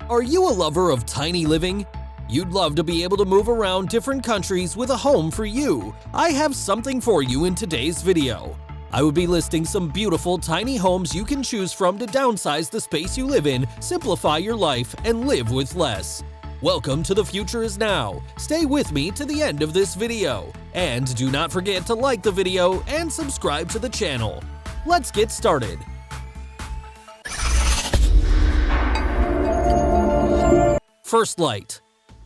Are you a lover of tiny living? You'd love to be able to move around different countries with a home for you. I have something for you in today's video. I will be listing some beautiful tiny homes you can choose from to downsize the space you live in, simplify your life, and live with less. Welcome to The Future Is Now. Stay with me to the end of this video. And do not forget to like the video and subscribe to the channel. Let's get started. First Light.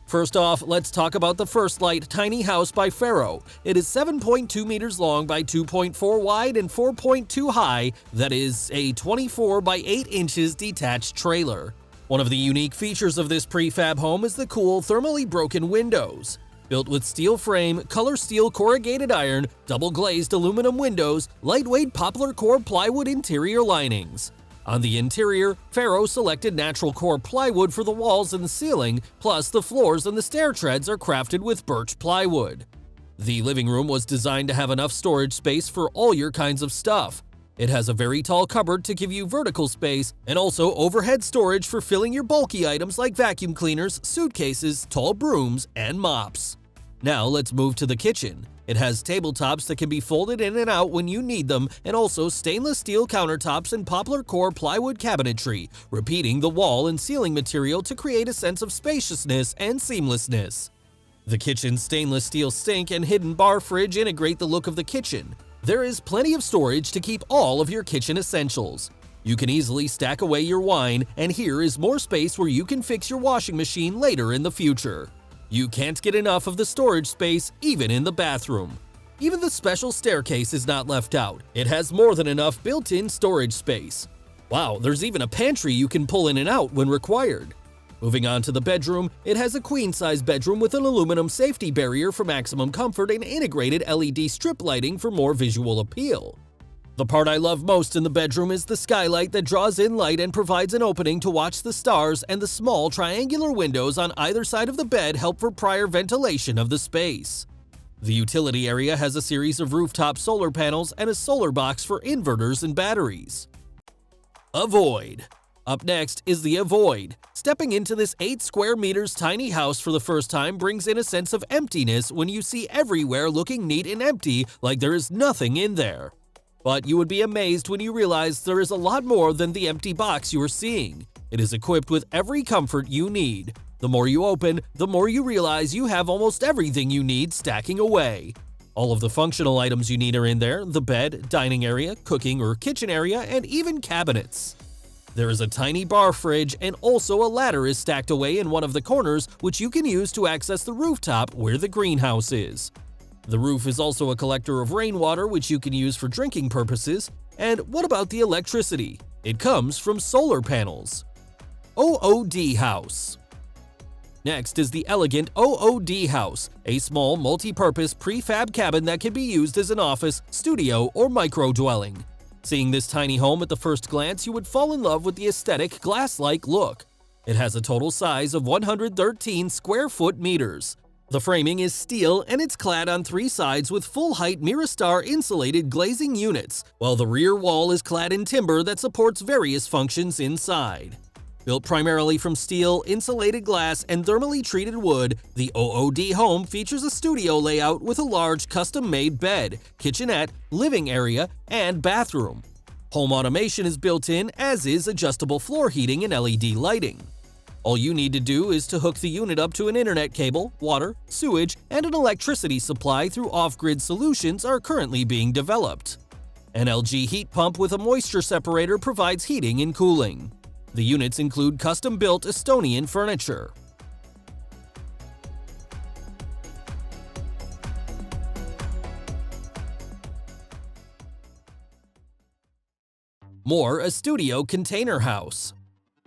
First off, let's talk about the First Light tiny house by Faro. It is 7.2 meters long by 2.4 wide and 4.2 high. That is a 24 by 8 inches detached trailer. One of the unique features of this prefab home is the cool thermally broken windows. Built with steel frame, color steel corrugated iron, double glazed aluminum windows, lightweight poplar core plywood interior linings. On the interior, Faro selected natural core plywood for the walls and the ceiling, plus the floors and the stair treads are crafted with birch plywood. The living room was designed to have enough storage space for all your kinds of stuff. It has a very tall cupboard to give you vertical space, and also overhead storage for filling your bulky items like vacuum cleaners, suitcases, tall brooms, and mops. Now let's move to the kitchen. It has tabletops that can be folded in and out when you need them, and also stainless steel countertops and poplar core plywood cabinetry, repeating the wall and ceiling material to create a sense of spaciousness and seamlessness. The kitchen's stainless steel sink and hidden bar fridge integrate the look of the kitchen. There is plenty of storage to keep all of your kitchen essentials. You can easily stack away your wine, and here is more space where you can fix your washing machine later in the future. You can't get enough of the storage space even in the bathroom. Even the special staircase is not left out. It has more than enough built-in storage space. Wow, there's even a pantry you can pull in and out when required. Moving on to the bedroom, it has a queen-size bedroom with an aluminum safety barrier for maximum comfort and integrated LED strip lighting for more visual appeal. The part I love most in the bedroom is the skylight that draws in light and provides an opening to watch the stars, and the small triangular windows on either side of the bed help for prior ventilation of the space. The utility area has a series of rooftop solar panels and a solar box for inverters and batteries. Avoid. Up next is the Avoid. Stepping into this 8 square meters tiny house for the first time brings in a sense of emptiness when you see everywhere looking neat and empty, like there is nothing in there. But you would be amazed when you realize there is a lot more than the empty box you are seeing. It is equipped with every comfort you need. The more you open, the more you realize you have almost everything you need stacking away. All of the functional items you need are in there: the bed, dining area, cooking or kitchen area, and even cabinets. There is a tiny bar fridge, and also a ladder is stacked away in one of the corners, which you can use to access the rooftop where the greenhouse is. The roof is also a collector of rainwater, which you can use for drinking purposes. And what about the electricity? It comes from solar panels. ÖÖD House. Next is the elegant ÖÖD House, a small multi-purpose prefab cabin that can be used as an office, studio, or micro-dwelling. Seeing this tiny home at the first glance, you would fall in love with the aesthetic glass-like look. It has a total size of 113 square foot meters. The framing is steel, and it's clad on 3 sides with full-height Mirastar insulated glazing units, while the rear wall is clad in timber that supports various functions inside. Built primarily from steel, insulated glass, and thermally treated wood, the ÖÖD home features a studio layout with a large custom-made bed, kitchenette, living area, and bathroom. Home automation is built in, as is adjustable floor heating and LED lighting. All you need to do is to hook the unit up to an internet cable, water, sewage, and an electricity supply through off-grid solutions are currently being developed. An LG heat pump with a moisture separator provides heating and cooling. The units include custom-built Estonian furniture. Moar Estudio Container House.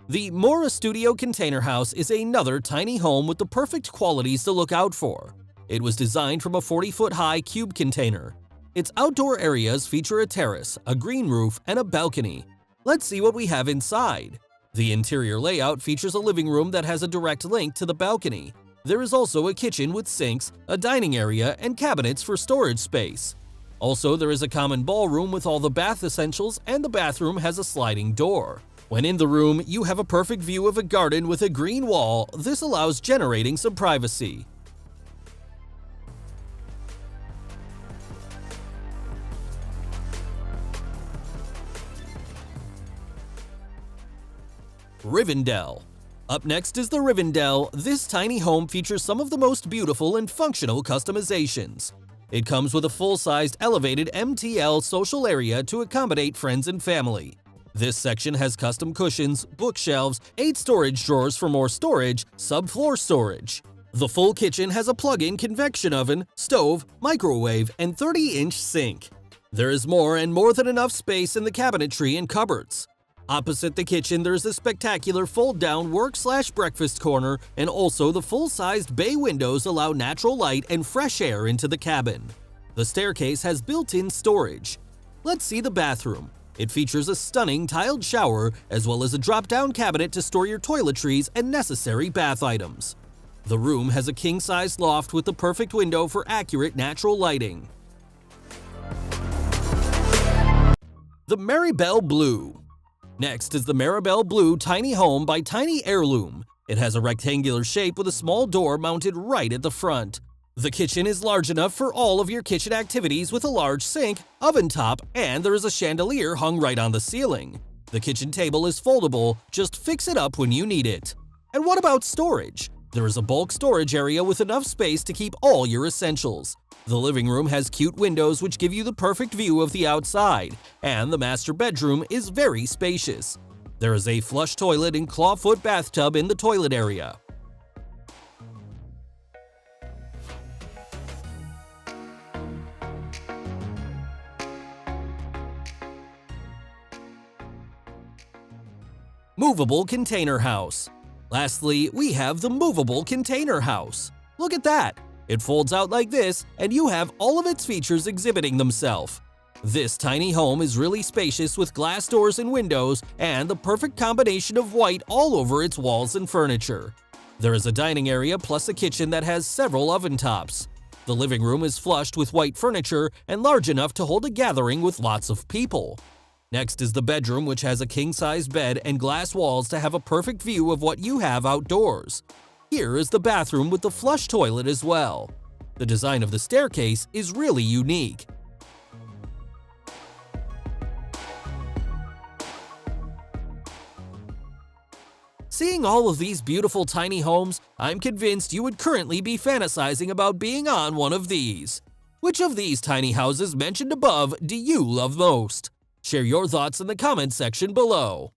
The Moar Estudio Container House is another tiny home with the perfect qualities to look out for. It was designed from a 40-foot-high cube container. Its outdoor areas feature a terrace, a green roof, and a balcony. Let's see what we have inside. The interior layout features a living room that has a direct link to the balcony. There is also a kitchen with sinks, a dining area, and cabinets for storage space. Also, there is a common ballroom with all the bath essentials, and the bathroom has a sliding door. When in the room, you have a perfect view of a garden with a green wall. This allows generating some privacy. Rivendell. Up next is the Rivendell. This tiny home features some of the most beautiful and functional customizations. It comes with a full-sized elevated MTL social area to accommodate friends and family. This section has custom cushions, bookshelves, 8 storage drawers for more storage, subfloor storage. The full kitchen has a plug-in convection oven, stove, microwave, and 30-inch sink. There is more and more than enough space in the cabinetry and cupboards. Opposite the kitchen, there's a spectacular fold-down work/breakfast corner, and also the full-sized bay windows allow natural light and fresh air into the cabin. The staircase has built-in storage. Let's see the bathroom. It features a stunning tiled shower as well as a drop-down cabinet to store your toiletries and necessary bath items. The room has a king-size loft with the perfect window for accurate natural lighting. The Maribelle Blue. Next is the Maribelle Blue Tiny Home by Tiny Heirloom. It has a rectangular shape with a small door mounted right at the front. The kitchen is large enough for all of your kitchen activities with a large sink, oven top, and there is a chandelier hung right on the ceiling. The kitchen table is foldable, just fix it up when you need it. And what about storage? There is a bulk storage area with enough space to keep all your essentials. The living room has cute windows which give you the perfect view of the outside, and the master bedroom is very spacious. There is a flush toilet and clawfoot bathtub in the toilet area. Movable Container House. Lastly, we have the Movable Container House. Look at that! It folds out like this, and you have all of its features exhibiting themselves. This tiny home is really spacious with glass doors and windows, and the perfect combination of white all over its walls and furniture. There is a dining area plus a kitchen that has several oven tops. The living room is flushed with white furniture and large enough to hold a gathering with lots of people. Next is the bedroom, which has a king-size bed and glass walls to have a perfect view of what you have outdoors. Here is the bathroom with the flush toilet as well. The design of the staircase is really unique. Seeing all of these beautiful tiny homes, I'm convinced you would currently be fantasizing about being on one of these. Which of these tiny houses mentioned above do you love most? Share your thoughts in the comments section below.